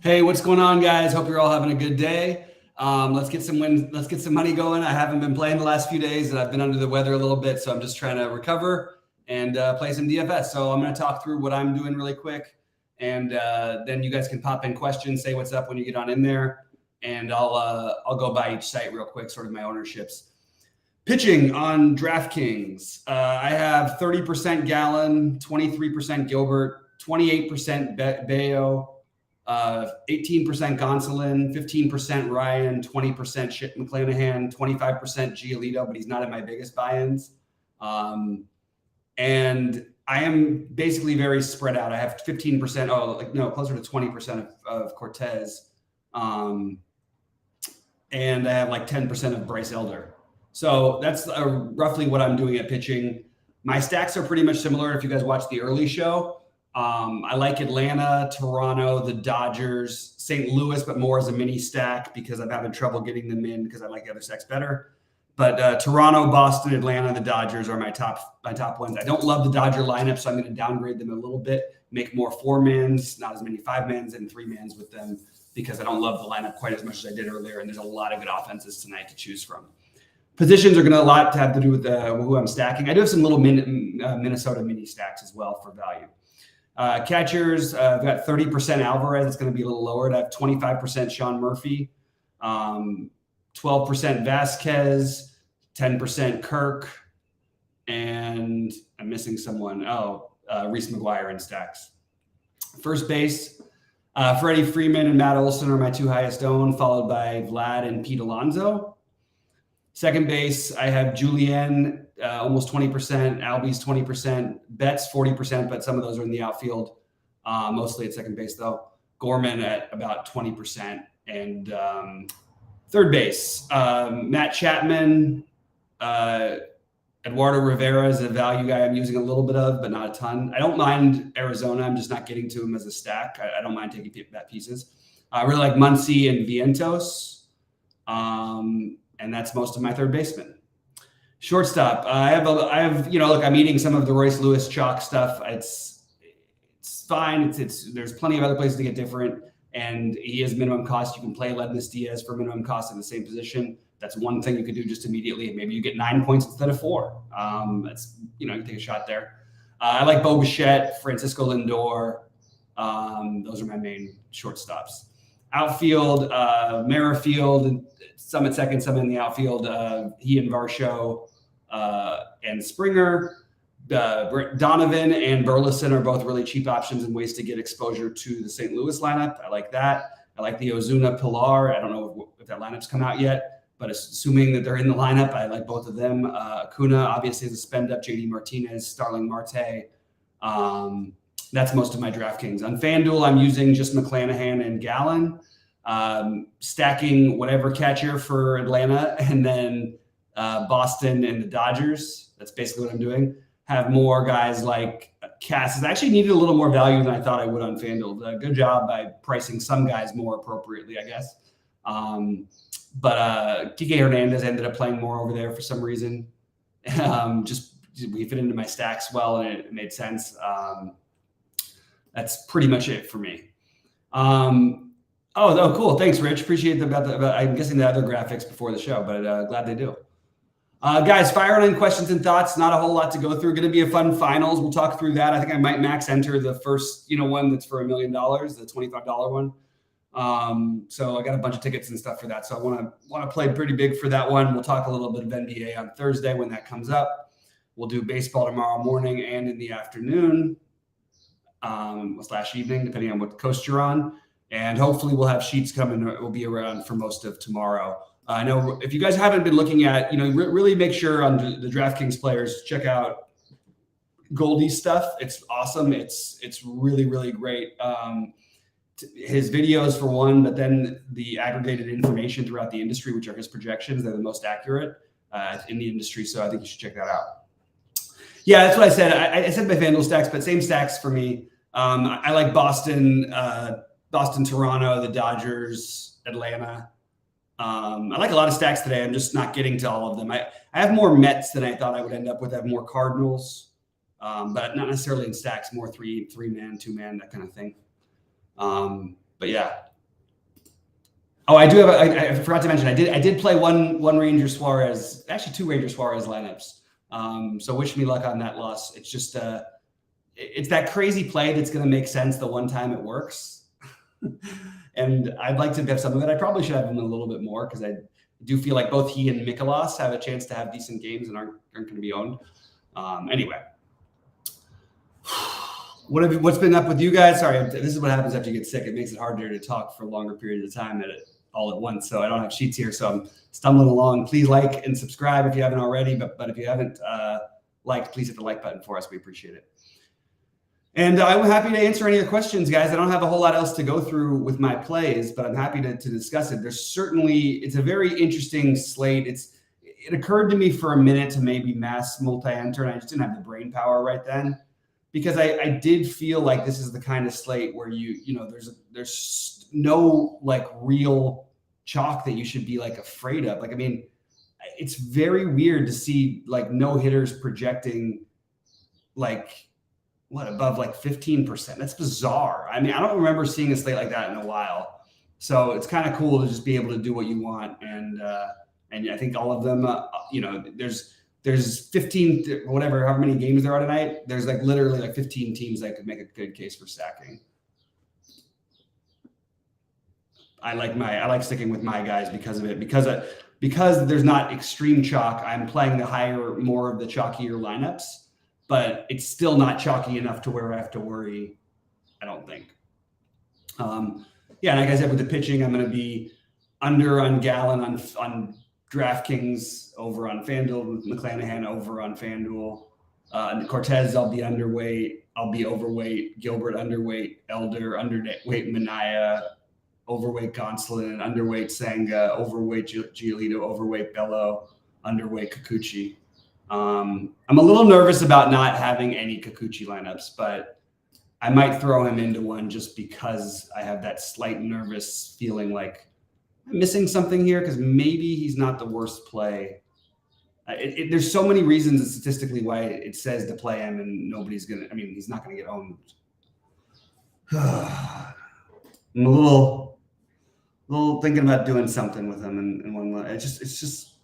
Hey, what's going on, guys? Hope you're all having a good day. Let's get some wins. Let's get some money going. I haven't been playing the last few days, and I've been under the weather a little bit, so I'm just trying to recover and play some DFS. So I'm going to talk through what I'm doing really quick, and then you guys can pop in questions, say what's up when you get on in there, and I'll go by each site real quick, sort of my ownerships. Pitching on DraftKings, I have 30% Gallon, 23% Gilbert, 28% Bayo. 18% Gonsolin, 15% Ryan, 20% Shit McClanahan, 25% Giolito, but he's not in my biggest buy-ins. And I am basically very spread out. I have 15%, closer to 20% of Cortez. And I have like 10% of Bryce Elder. So that's roughly what I'm doing at pitching. My stacks are pretty much similar if you guys watch the early show. I like Atlanta, Toronto, the Dodgers, St. Louis, but more as a mini stack because I'm having trouble getting them in because I like the other stacks better. But Toronto, Boston, Atlanta, the Dodgers are my top ones. I don't love the Dodger lineup, so I'm going to downgrade them a little bit, make more 4-mans, not as many 5-mans and 3-mans with them because I don't love the lineup quite as much as I did earlier. And there's a lot of good offenses tonight to choose from. Positions are going to have to do with who I'm stacking. I do have some little Minnesota mini stacks as well for value. Catchers, I've got 30% Alvarez. It's going to be a little lower. I have 25% Sean Murphy, 12% Vasquez, 10% Kirk, and I'm missing someone. Reese McGuire in stacks. First base, Freddie Freeman and Matt Olson are my two highest owned, followed by Vlad and Pete Alonso. Second base, I have Julian, almost 20%, Albies 20%, Betts 40%, but some of those are in the outfield, mostly at second base though. Gorman at about 20%. And third base, Matt Chapman, Eduardo Rivera is a value guy I'm using a little bit of, but not a ton. I don't mind Arizona. I'm just not getting to him as a stack. I don't mind taking that pieces. I really like Muncy and Vientos. And that's most of my third baseman. Shortstop, I have, I'm eating some of the Royce Lewis chalk stuff. It's fine. There's plenty of other places to get different. And he is minimum cost. You can play Ledmus Diaz for minimum cost in the same position. That's one thing you could do just immediately. And maybe you get 9 points instead of 4. You can take a shot there. I like Bo Bichette, Francisco Lindor. Those are my main shortstops. Outfield, Merrifield, some at second, some in the outfield. He and Varsho and Springer. Donovan and Burleson are both really cheap options and ways to get exposure to the St. Louis lineup. I like that. I like the Ozuna Pilar. I don't know if that lineup's come out yet, but assuming that they're in the lineup, I like both of them. Acuna obviously is a spend up. JD Martinez, Starling Marte. That's most of my DraftKings. On FanDuel, I'm using just McClanahan and Gallon, stacking whatever catcher for Atlanta, and then Boston and the Dodgers. That's basically what I'm doing. Have more guys like Cassis. I actually needed a little more value than I thought I would on FanDuel. Good job by pricing some guys more appropriately, I guess. But Kike Hernandez ended up playing more over there for some reason. We fit into my stacks well, and it made sense. That's pretty much it for me. Cool. Thanks, Rich. Appreciate I'm guessing the other graphics before the show, but glad they do. Guys, fire on any questions and thoughts. Not a whole lot to go through. Going to be a fun finals. We'll talk through that. I think I might max enter the first, one that's for $1 million, the $25 one. So I got a bunch of tickets and stuff for that. So I want to play pretty big for that one. We'll talk a little bit of NBA on Thursday when that comes up. We'll do baseball tomorrow morning and in the afternoon. / evening, depending on what coast you're on. And hopefully we'll have sheets coming. We'll be around for most of tomorrow. I know if you guys haven't been looking at, really make sure on the DraftKings players, check out Goldie's stuff. It's awesome. It's really, really great. His videos for one, but then the aggregated information throughout the industry, which are his projections, they're the most accurate in the industry. So I think you should check that out. Yeah, that's what I said. I said my FanDuel stacks, but same stacks for me. I like Boston, Toronto, the Dodgers, Atlanta. I like a lot of stacks today. I'm just not getting to all of them. I have more Mets than I thought I would end up with. I have more Cardinals, but not necessarily in stacks, more three-man, 2-man, that kind of thing. But yeah, Oh, I do have. I forgot to mention. I did play one Ranger Suarez, actually two Ranger Suarez lineups. So wish me luck on that loss. It's just it's that crazy play that's going to make sense the one time it works. And I'd like to have some of it. I probably should have him a little bit more because I do feel like both he and Mikolas have a chance to have decent games and aren't going to be owned. Anyway. What's been up with you guys? Sorry, this is what happens after you get sick. It makes it harder to talk for longer periods of time all at once. So I don't have sheets here, so I'm stumbling along. Please like and subscribe if you haven't already. But if you haven't liked, please hit the like button for us. We appreciate it. And I'm happy to answer any of your questions, guys. I don't have a whole lot else to go through with my plays, but I'm happy to discuss it. It's a very interesting slate. It occurred to me for a minute to maybe mass multi-enter, and I just didn't have the brain power right then. Because I did feel like this is the kind of slate where there's no like real chalk that you should be like afraid of. Like, I mean, it's very weird to see like no hitters projecting like above like 15%. That's bizarre. I mean, I don't remember seeing a slate like that in a while. So it's kind of cool to just be able to do what you want. And I think all of them, there's 15, whatever, however many games there are tonight. There's like literally like 15 teams that could make a good case for stacking. I like sticking with my guys because of it. Because there's not extreme chalk, I'm playing more of the chalkier lineups, but it's still not chalky enough to where I have to worry, I don't think. And like I said, with the pitching, I'm going to be under on Gallen on DraftKings, over on FanDuel, McClanahan over on FanDuel. Cortez, I'll be underweight. I'll be overweight. Gilbert underweight. Elder underweight. Minaya overweight. Gonsolin underweight. Senga overweight. Giolito overweight. Bello underweight. Kikuchi. I'm a little nervous about not having any Kikuchi lineups, but I might throw him into one just because I have that slight nervous feeling like I'm missing something here because maybe he's not the worst play. There's so many reasons statistically why it says to play him, and he's not going to get owned. I'm a little thinking about doing something with him in one. It's just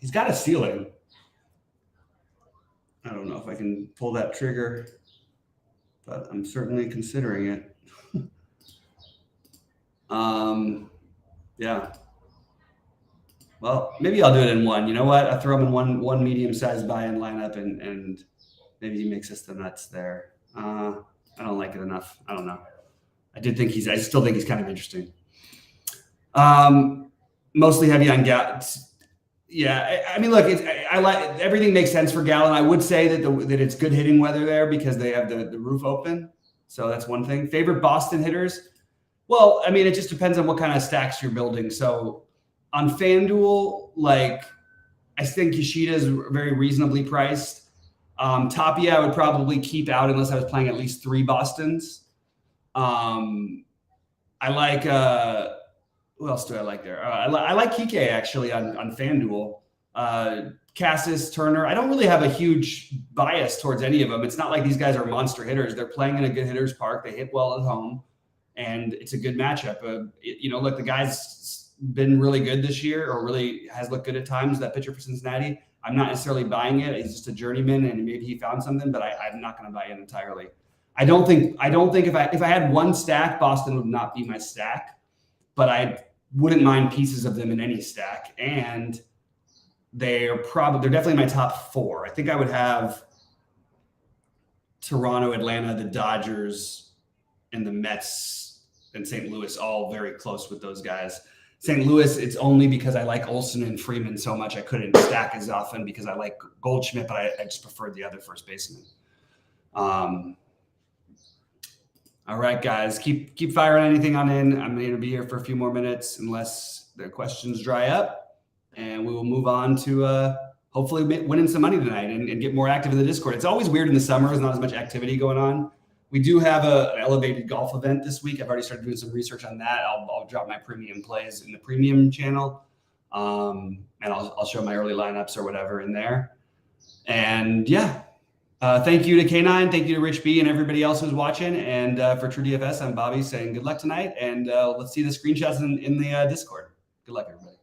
he's got a ceiling. I don't know if I can pull that trigger, but I'm certainly considering it. Yeah. Well, maybe I'll do it in one. You know what? I'll throw him in one medium-sized buy-in lineup, and maybe he makes us the nuts there. I don't like it enough. I don't know. I still think he's kind of interesting. Mostly heavy on Gallen. Yeah, I mean, look, I like everything makes sense for Gallen. I would say that it's good hitting weather there because they have the roof open. So that's one thing. Favorite Boston hitters? Well, I mean, it just depends on what kind of stacks you're building. So on FanDuel, like I think Yoshida is very reasonably priced. Tapia I would probably keep out unless I was playing at least 3 Bostons. I like who else do I like there? I like Kike actually on FanDuel. Cassis, Turner. I don't really have a huge bias towards any of them. It's not like these guys are monster hitters. They're playing in a good hitter's park. They hit well at home, and it's a good matchup. Look, the guy's been really good this year, or really has looked good at times. That pitcher for Cincinnati. I'm not necessarily buying it. He's just a journeyman, and maybe he found something, but I'm not going to buy it entirely. I don't think if I had one stack, Boston would not be my stack, but I wouldn't mind pieces of them in any stack. And they're definitely my top 4. I think I would have Toronto, Atlanta, the Dodgers, and the Mets and St. Louis all very close with those guys. St. Louis, it's only because I like Olsen and Freeman so much I couldn't stack as often because I like Goldschmidt, but I just preferred the other first baseman. All right, guys, keep firing anything on in. I'm going to be here for a few more minutes unless the questions dry up, and we will move on to hopefully winning some money tonight and get more active in the Discord. It's always weird in the summer. There's not as much activity going on. We do have an elevated golf event this week. I've already started doing some research on that. I'll drop my premium plays in the premium channel, and I'll show my early lineups or whatever in there. And yeah. Thank you to K9. Thank you to Rich B and everybody else who's watching. And for True DFS, I'm Bobby saying good luck tonight. And let's see the screenshots in the Discord. Good luck, everybody.